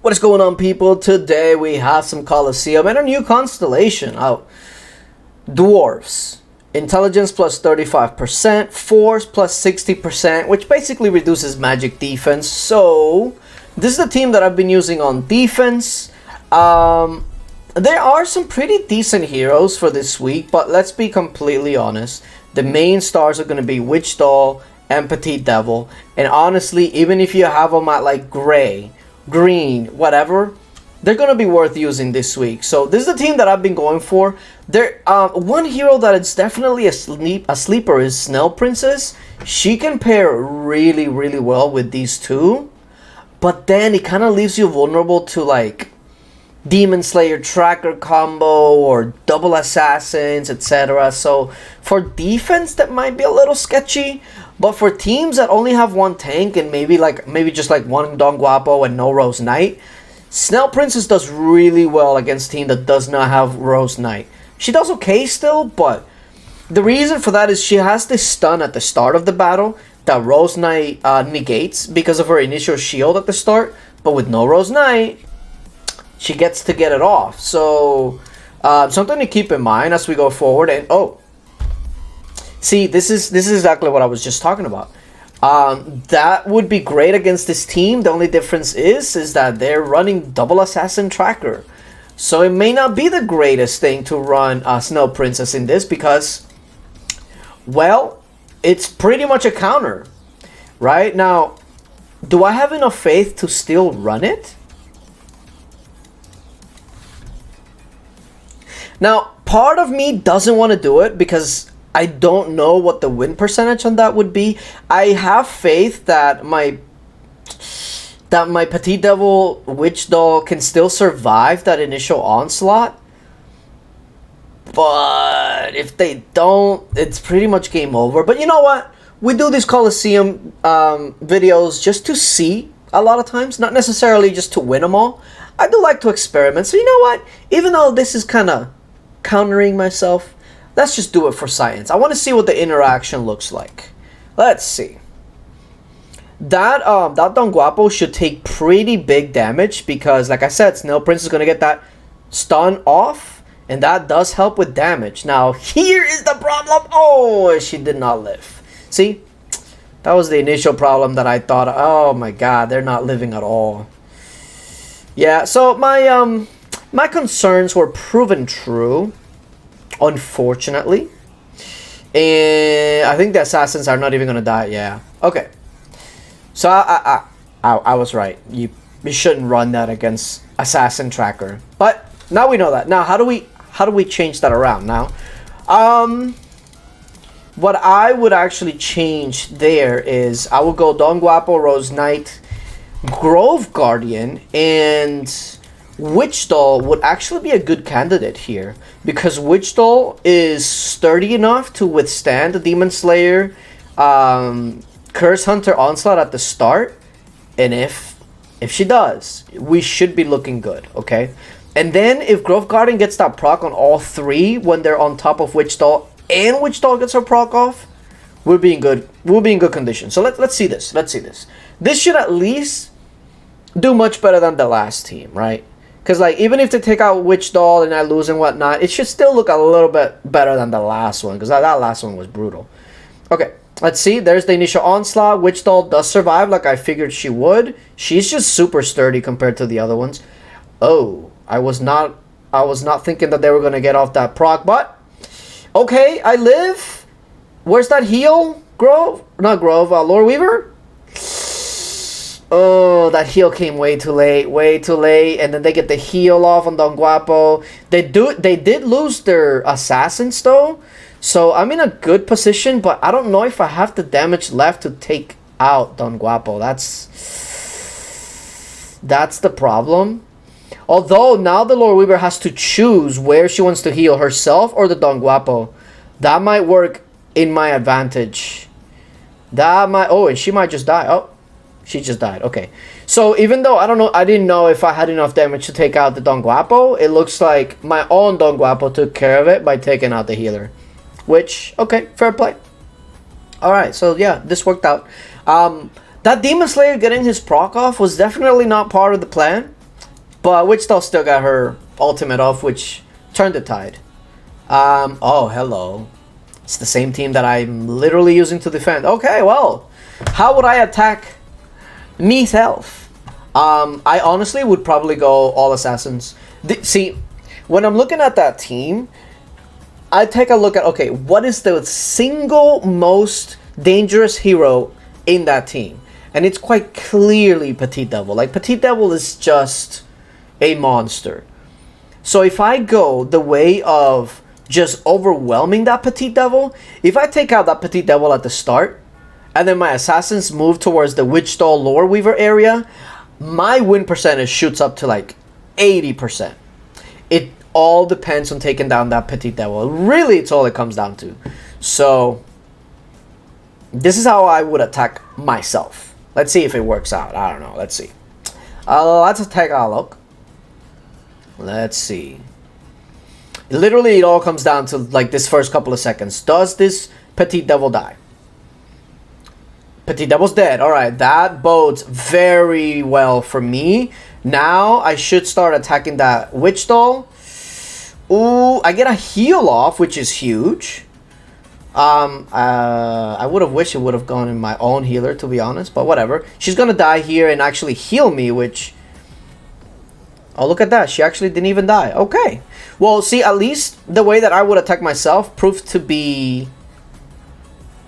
What is going on, people? Today we have some Colosseum and a new constellation out. Dwarves. Intelligence plus 35%, Force plus 60%, which basically reduces magic defense. So, this is the team that I've been using on defense. There are some pretty decent heroes for this week, but let's be completely honest. The main stars are going to be Witch Doll and Petite Devil. And honestly, even if you have them at like gray, green, whatever, they're gonna be worth using this week. So this is the team that I've been going for. There, one hero that is definitely a sleeper is Snail Princess. She can pair really well with these two, but then it kind of leaves you vulnerable to like Demon Slayer Tracker combo or double assassins, etc. So for defense, that might be a little sketchy. But for teams that only have one tank and maybe just like one Don Guapo and no Rose Knight, Snail Princess does really well against a team that does not have Rose Knight. She does okay still, but the reason for that is she has this stun at the start of the battle that Rose Knight negates because of her initial shield at the start. But with no Rose Knight, she gets to get it off. So something to keep in mind as we go forward. And see, this is exactly what I was just talking about. That would be great against this team. The only difference is that they're running double assassin tracker. So it may not be the greatest thing to run Snail Princess in this because, well, it's pretty much a counter. Right? Now, do I have enough faith to still run it? Now, part of me doesn't want to do it because I don't know what the win percentage on that would be. I have faith that my Petite Devil Witch Doll can still survive that initial onslaught. But if they don't, it's pretty much game over. But you know what? We do these Colosseum videos just to see a lot of times. Not necessarily just to win them all. I do like to experiment. So you know what? Even though this is kind of countering myself, let's just do it for science. I want to see what the interaction looks like. Let's see. That Don Guapo should take pretty big damage because, like I said, Snail Prince is going to get that stun off, and that does help with damage. Now, here is the problem. Oh, she did not live. See? That was the initial problem that I thought, oh my god, they're not living at all. Yeah, so my concerns were proven true, unfortunately. And I think the assassins are not even gonna die. Yeah. Okay. So I was right. You shouldn't run that against assassin tracker. But now we know that. Now how do we change that around now? What I would actually change there is I would go Don Guapo, Rose Knight, Grove Guardian, and Witch Doll would actually be a good candidate here because Witch Doll is sturdy enough to withstand the Demon Slayer Curse Hunter onslaught at the start, and if she does, we should be looking good, okay? And then if Grove Guardian gets that proc on all three when they're on top of Witch Doll and Witch Doll gets her proc off, we'll be in good condition. So let's see this. Let's see this. This should at least do much better than the last team, right? Because, like, even if they take out Witch Doll and I lose and whatnot, it should still look a little bit better than the last one. Because that last one was brutal. Okay, let's see. There's the initial onslaught. Witch Doll does survive like I figured she would. She's just super sturdy compared to the other ones. Oh, I was not thinking that they were going to get off that proc. But, okay, I live. Where's that heal? Grove? Not Grove. Lord Weaver? Oh, that heal came way too late, and then they get the heal off on Don Guapo. They did lose their assassins though, so I'm in a good position, but I don't know if I have the damage left to take out Don Guapo. That's the problem. Although now the Lord Weaver has to choose where she wants to heal, herself or the Don Guapo. That might work in my advantage. And she might just die. Oh. She just died. Okay. So even though I didn't know if I had enough damage to take out the Don Guapo, it looks like my own Don Guapo took care of it by taking out the healer. Which, okay, fair play. Alright, so yeah, this worked out. That Demon Slayer getting his proc off was definitely not part of the plan. But Wichita still got her ultimate off, which turned the tide. Oh, hello. It's the same team that I'm literally using to defend. Okay, well, how would I attack myself? I honestly would probably go all assassins. See, when I'm looking at that team, I take a look at, okay, what is the single most dangerous hero in that team? And it's quite clearly Petit Devil. Like, Petit Devil is just a monster. So if I go the way of just overwhelming that Petit Devil, if I take out that Petit Devil at the start, and then my assassins move towards the Witch Doll Lore Weaver area, my win percentage shoots up to like 80%. It all depends on taking down that Petit Devil. Really, it's all it comes down to. So, this is how I would attack myself. Let's see if it works out. I don't know. Let's see. Let's take a look. Let's see. Literally, it all comes down to like this first couple of seconds. Does this Petit Devil die? Petit Devil's dead. Alright, that bodes very well for me. Now, I should start attacking that Witch Doll. Ooh, I get a heal off, which is huge. I would have wished it would have gone in my own healer, to be honest. But whatever. She's gonna die here and actually heal me, which... Oh, look at that. She actually didn't even die. Okay. Well, see, at least the way that I would attack myself proved to be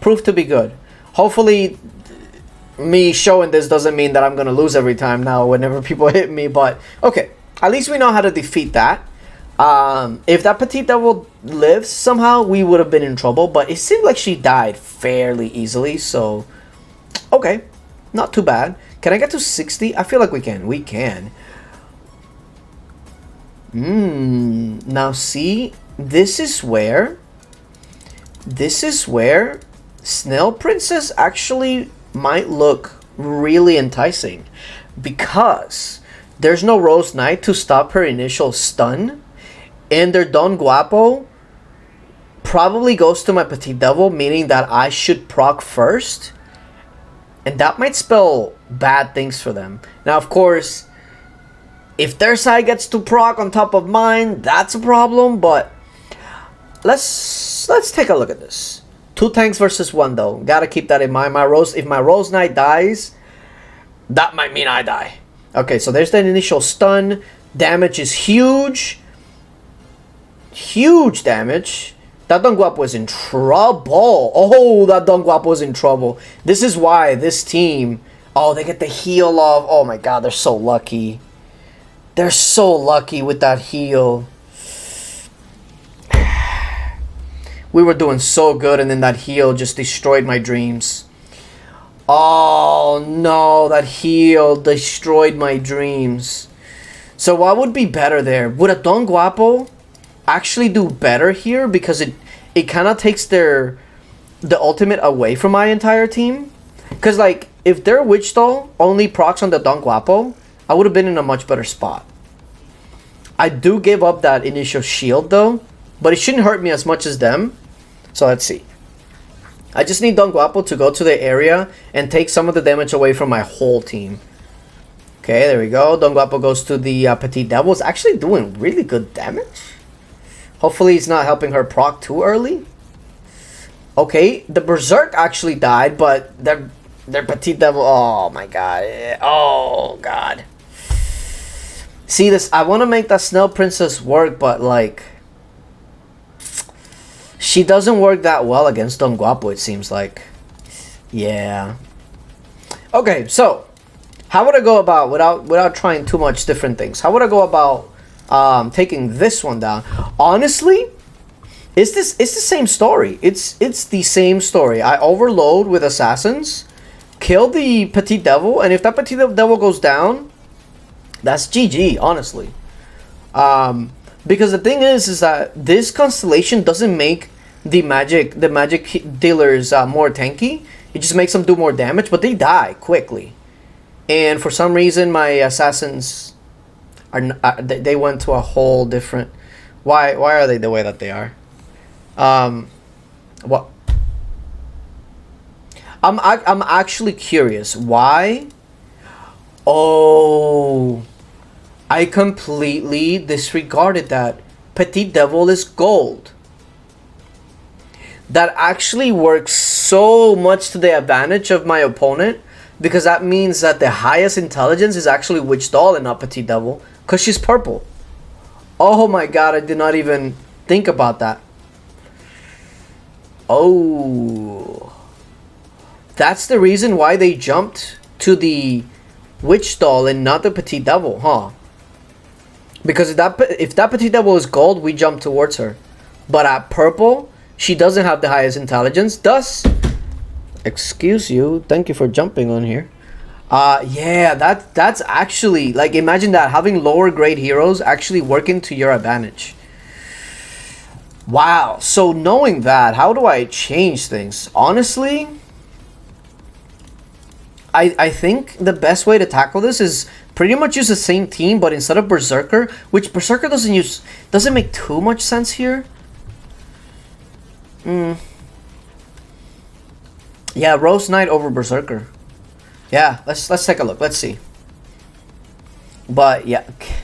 good. Hopefully, me showing this doesn't mean that I'm going to lose every time now whenever people hit me. But, okay. At least we know how to defeat that. If that Petit Devil lives somehow, we would have been in trouble. But it seemed like she died fairly easily. So, okay. Not too bad. Can I get to 60? I feel like we can. We can. Now see, this is where Snail Princess actually might look really enticing, because there's no Rose Knight to stop her initial stun, and their Don Guapo probably goes to my Petit Devil, meaning that I should proc first, and that might spell bad things for them. Now, of course, if their side gets to proc on top of mine, that's a problem, but let's take a look at this. 2 tanks versus 1 though. Gotta keep that in mind. If my Rose Knight dies, that might mean I die. Okay, so there's that initial stun. Damage is huge. Huge damage. That Don Guapo is in trouble. Oh, that Don Guapo is in trouble. This is why this team... Oh, they get the heal off. Oh my god, they're so lucky. They're so lucky with that heal. We were doing so good, and then that heal just destroyed my dreams. Oh no, that heal destroyed my dreams. So what would be better there? Would a Don Guapo actually do better here? Because it kind of takes the ultimate away from my entire team. Because like, if their Witch Doll only procs on the Don Guapo, I would have been in a much better spot. I do give up that initial shield though, but it shouldn't hurt me as much as them. So let's see. I just need Don Guapo to go to the area and take some of the damage away from my whole team. Okay, there we go. Don Guapo goes to the Petit Devil. It's actually doing really good damage. Hopefully he's not helping her proc too early. Okay, the Berserk actually died, but their Petit Devil... Oh my god. Oh god. See this, I want to make that Snail Princess work, but like, she doesn't work that well against Don Guapo, it seems like. Yeah. Okay, so how would I go about, without trying too much different things, how would I go about taking this one down? Honestly, it's the same story. It's the same story. I overload with assassins, kill the Petit Devil, and if that Petit Devil goes down, that's GG, honestly. Because the thing is that this constellation doesn't make the magic dealers more tanky. It just makes them do more damage, but they die quickly. And for some reason, my assassins they went to a whole different. Why are they the way that they are? What? I'm actually curious why. Oh, I completely disregarded that. Petit Devil is gold. That actually works so much to the advantage of my opponent, because that means that the highest intelligence is actually Witch Doll and not Petit Devil, because she's purple. Oh my god, I did not even think about that. Oh. That's the reason why they jumped to the Witch Doll and not the Petit Devil, huh? Because if that Petit Devil is gold, we jump towards her. But at purple, she doesn't have the highest intelligence. Thus, excuse you, thank you for jumping on here. Yeah, that's actually, like, imagine that, having lower grade heroes actually working to your advantage. Wow, so knowing that, how do I change things? Honestly, I think the best way to tackle this is pretty much use the same team, but instead of Berserker, which Berserker doesn't make too much sense here. Yeah, Rose Knight over Berserker. Yeah, let's take a look. Let's see. But yeah,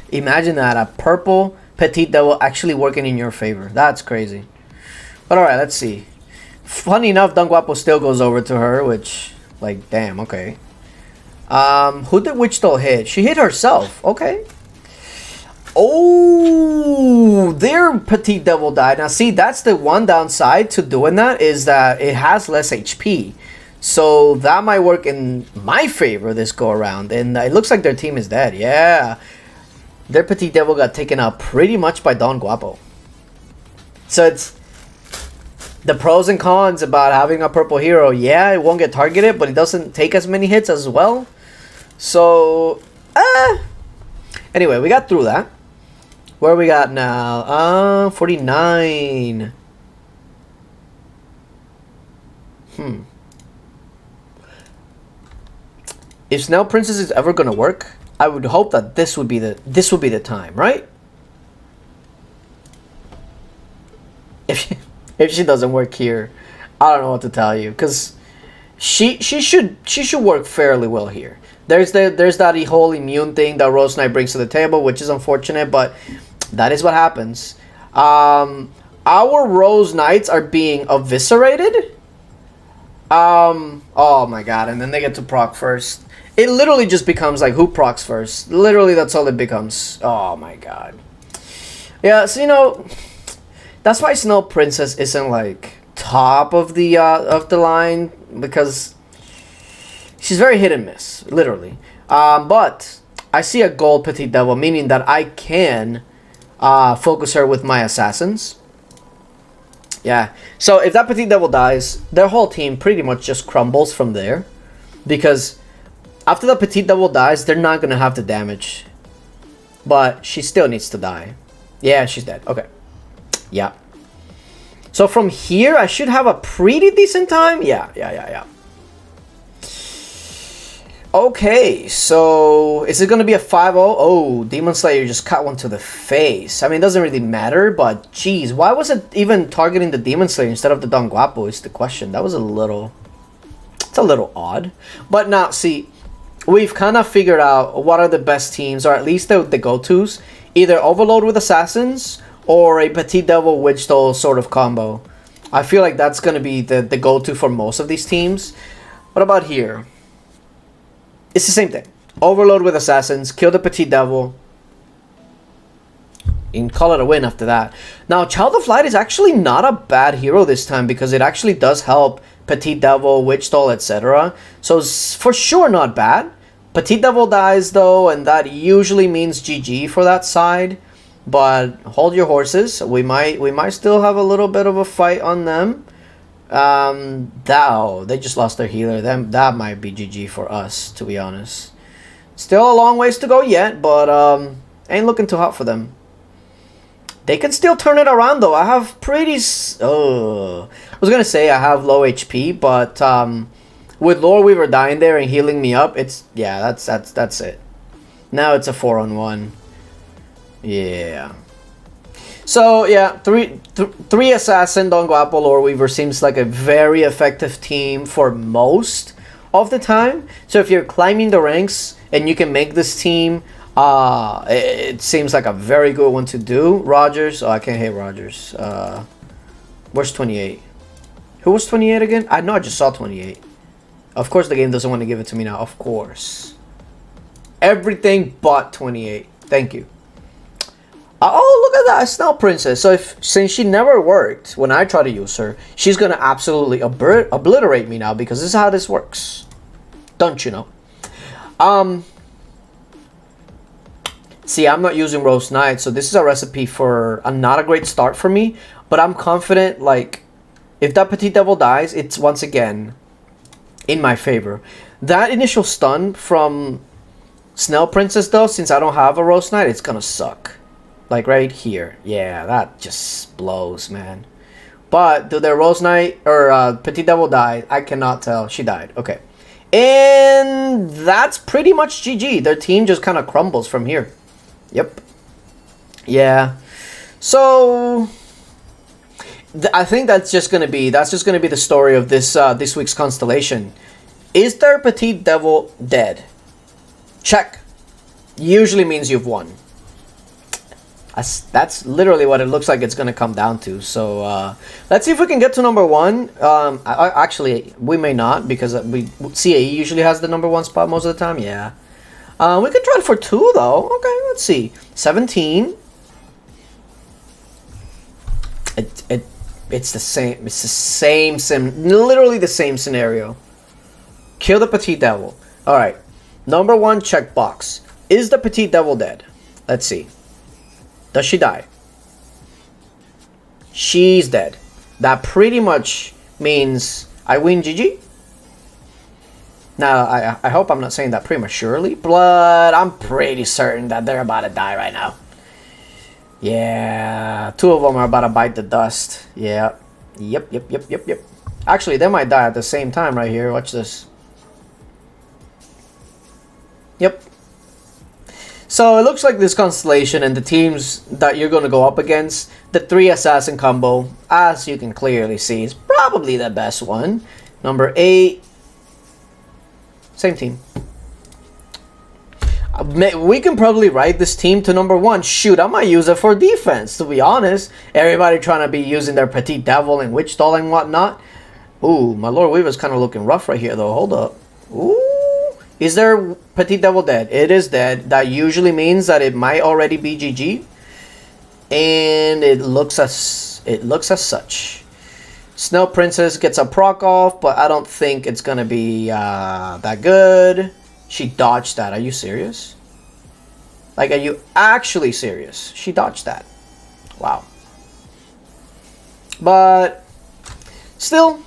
imagine that, a purple Petit Devil actually working in your favor. That's crazy. But alright, let's see. Funny enough, Don Guapo still goes over to her, which, like, damn, okay. Who did Witch Doll hit? She hit herself. Okay. Oh, their Petit Devil died. Now, see, that's the one downside to doing that, is that it has less HP. So that might work in my favor this go around. And it looks like their team is dead. Yeah. Their Petit Devil got taken out pretty much by Don Guapo. So it's the pros and cons about having a purple hero. Yeah, it won't get targeted, but it doesn't take as many hits as well. So, anyway, we got through that. Where we got now? 49. If Snail Princess is ever gonna work, I would hope that this would be the time, right? If she doesn't work here, I don't know what to tell you, because she should work fairly well here. There's that whole immune thing that Rose Knight brings to the table, which is unfortunate, but that is what happens. Our Rose Knights are being eviscerated. Oh my god, and then they get to proc first. It literally just becomes like, who procs first? Literally, that's all it becomes. Oh my god. Yeah, so, you know, that's why Snow Princess isn't like top of the line, because she's very hit and miss, literally. But I see a gold Petit Devil, meaning that I can focus her with my assassins. Yeah. So if that Petit Devil dies, their whole team pretty much just crumbles from there, because after the Petit Devil dies, they're not gonna have the damage. But she still needs to die. Yeah, she's dead. Okay. Yeah. So from here, I should have a pretty decent time. Yeah. Okay, so is it going to be a 5-0? Oh, Demon Slayer just cut one to the face. I mean, it doesn't really matter, but geez, why was it even targeting the Demon Slayer instead of the Don Guapo is the question. That was it's a little odd. But now, see, we've kind of figured out what are the best teams, or at least the go-tos. Either Overload with Assassins or a Petit Devil Witch Doll sort of combo. I feel like that's going to be the go-to for most of these teams. What about here? It's the same thing. Overload with Assassins, kill the Petit Devil, and call it a win after that. Now, Child of Light is actually not a bad hero this time, because it actually does help Petit Devil, Witch Doll, etc. So it's for sure not bad. Petit Devil dies though, and that usually means GG for that side. But hold your horses. We might still have a little bit of a fight on them. They just lost their healer. That might be GG for us, to be honest. Still a long ways to go yet, but ain't looking too hot for them. They can still turn it around though. I have pretty I was gonna say I have low HP, but with Lore Weaver dying there and healing me up, that's it. Now it's a 4-on-1. Yeah. So yeah, three assassin Don Guapo Lore Weaver seems like a very effective team for most of the time. So if you're climbing the ranks and you can make this team It seems like a very good one to do. Rogers. Oh, I can't hate Rogers. Where's 28? Who was 28 again? I know I just saw 28. Of course the game doesn't want to give it to me now. Of course. Everything but 28. Thank you. Oh, look at that. Snow Princess. So since she never worked when I try to use her, she's going to absolutely obliterate me now because this is how this works. Don't you know? See, I'm not using Roast Knight, so this is a recipe for not a great start for me. But I'm confident, like, if that Petit Devil dies, it's once again in my favor. That initial stun from Snail Princess, though, since I don't have a Roast Knight, it's gonna suck. Like right here. Yeah, that just blows, man. But did their Roast Knight or Petit Devil die? I cannot tell. She died. Okay. And that's pretty much GG. Their team just kind of crumbles from here. Yep. Yeah. So I think that's just gonna be the story of this this week's constellation. Is their Petit Devil dead? Check. Usually means you've won. That's literally what it looks like it's gonna come down to. So let's see if we can get to number one. Actually, we may not because CAE usually has the number one spot most of the time. Yeah. We could try it for 2 though. Okay, let's see. 17. It's the same. It's the same literally the same scenario. Kill the Petit Devil. All right. Number 1 checkbox. Is the Petit Devil dead? Let's see. Does she die? She's dead. That pretty much means I win GG. Now, I hope I'm not saying that prematurely, but I'm pretty certain that they're about to die right now. Yeah, 2 of them are about to bite the dust. Yeah. Yep. Actually, they might die at the same time right here. Watch this. Yep. So it looks like this constellation and the teams that you're going to go up against, the 3 assassin combo, as you can clearly see, is probably the best one. Number 8. Same team. We can probably write this team to number 1. Shoot, I might use it for defense, to be honest. Everybody trying to be using their Petit Devil and Witch Doll and whatnot. Ooh, my Lord Weaver's kind of looking rough right here, though. Hold up. Ooh. Is their Petit Devil dead? It is dead. That usually means that it might already be GG. And it looks as such. Snow Princess gets a proc off, but I don't think it's going to be that good. She dodged that. Are you serious? Like, are you actually serious? She dodged that. Wow. But still,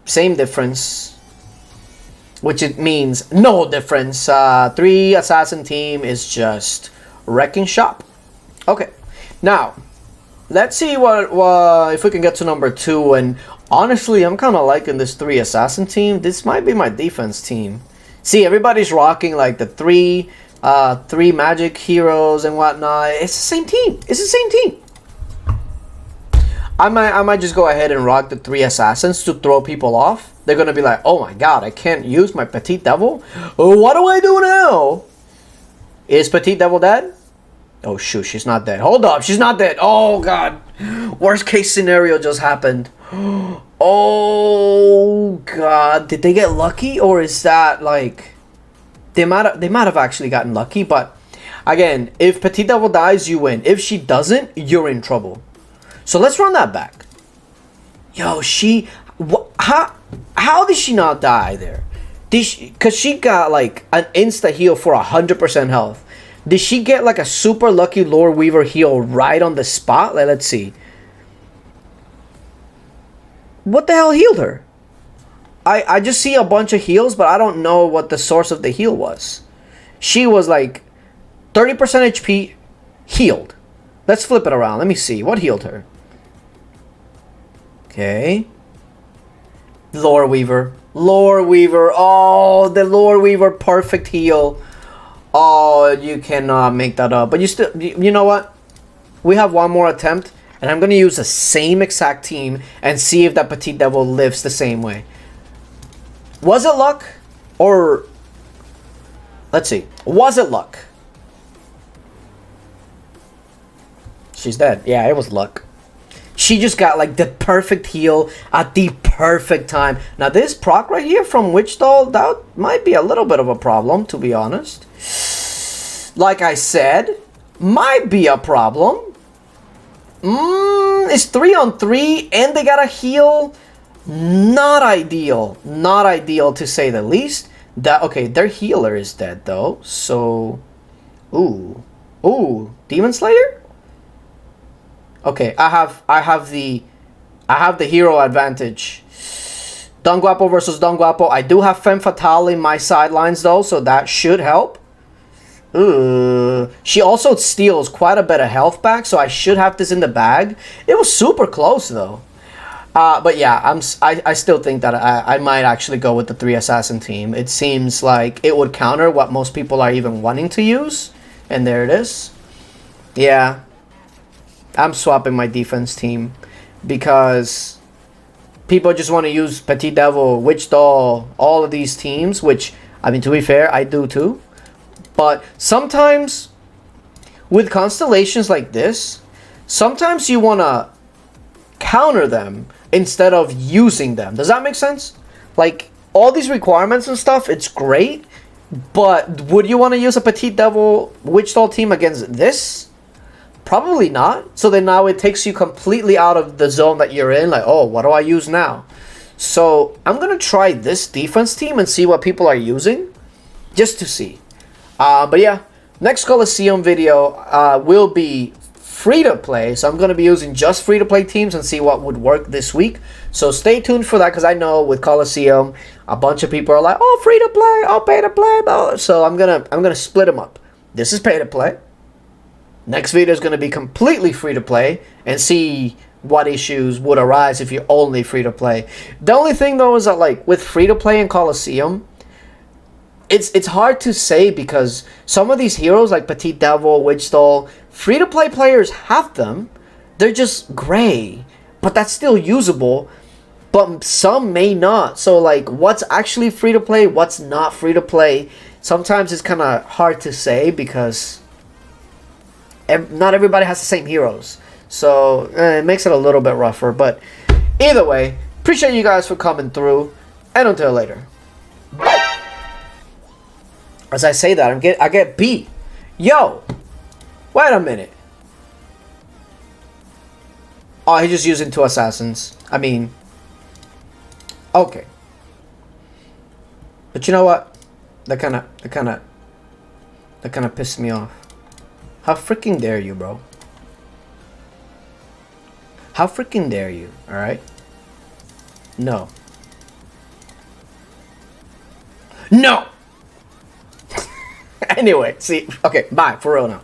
same difference. Which it means no difference. 3 assassin team is just wrecking shop. Okay. Now, let's see what if we can get to number 2. And honestly, I'm kind of liking this 3 assassin team. This might be my defense team. See, everybody's rocking like the 3 magic heroes and whatnot. It's the same team. It's the same team. I might just go ahead and rock the 3 assassins to throw people off. They're gonna be like, oh my god, I can't use my Petit Devil. Oh, what do I do now? Is Petit Devil dead? Oh shoot, she's not dead. Hold up, she's not dead. Oh god, worst case scenario just happened. Oh god, did they get lucky, or is that like they might have actually gotten lucky? But again, if Petit Devil dies, you win. If she doesn't, you're in trouble. So let's run that back. Yo, how did she not die there? Because she got like an insta heal for 100% health. Did she get like a super lucky Lord Weaver heal right on the spot? Like, let's see. What the hell healed her? I just see a bunch of heals, but I don't know what the source of the heal was. She was like 30% HP healed. Let's flip it around. Let me see. What healed her? Okay. Lore Weaver. Lore Weaver. Oh, the Lore Weaver perfect heal. Oh, you cannot make that up. But you know what? We have one more attempt. And I'm going to use the same exact team and see if that Petit Devil lives the same way. Was it luck? Or, let's see. Was it luck? she's dead. Yeah, it was luck. She just got like the perfect heal at the perfect time. Now this proc right here from Witch Doll, that might be a little bit of a problem, to be honest. Like I said, might be a problem. It's 3-on-3 and they got a heal. Not ideal. Not ideal to say the least. Okay, their healer is dead though. So, ooh, Demon Slayer? Okay, I have the hero advantage. Don Guapo versus Don Guapo. I do have Femme Fatale in my sidelines though, so that should help. She also steals quite a bit of health back, so I should have this in the bag. It was super close though. But yeah, I still think that I might actually go with the 3 assassin team. It seems like it would counter what most people are even wanting to use. And there it is. Yeah. I'm swapping my defense team because people just want to use Petit Devil, Witch Doll, all of these teams, which, I mean, to be fair, I do too. But sometimes with constellations like this, sometimes you want to counter them instead of using them. Does that make sense? Like, all these requirements and stuff, it's great, but would you want to use a Petit Devil Witch Doll team against this? Probably not. So then now it takes you completely out of the zone that you're in. Like, oh, what do I use now? So I'm going to try this defense team and see what people are using. Just to see. But yeah, next Colosseum video will be free to play. So I'm going to be using just free to play teams and see what would work this week. So stay tuned for that, because I know with Colosseum, a bunch of people are like, oh, free to play, oh, pay to play. No. So I'm gonna split them up. This is pay to play. Next video is going to be completely free to play and see what issues would arise if you're only free to play. The only thing though is that, like, with free to play in Colosseum, it's hard to say because some of these heroes like Petit Devil, Witch Doll, free to play players have them. They're just gray, but that's still usable. But some may not. So like, what's actually free to play, what's not free to play? Sometimes it's kind of hard to say because not everybody has the same heroes, so it makes it a little bit rougher. But either way, appreciate you guys for coming through, and until later. As I say that, I get beat. Yo, wait a minute. Oh, he's just using 2 assassins. I mean, okay. But you know what? That kind of pissed me off. How freaking dare you, bro? How freaking dare you, alright? No. No! Anyway, see, okay, bye, for real now.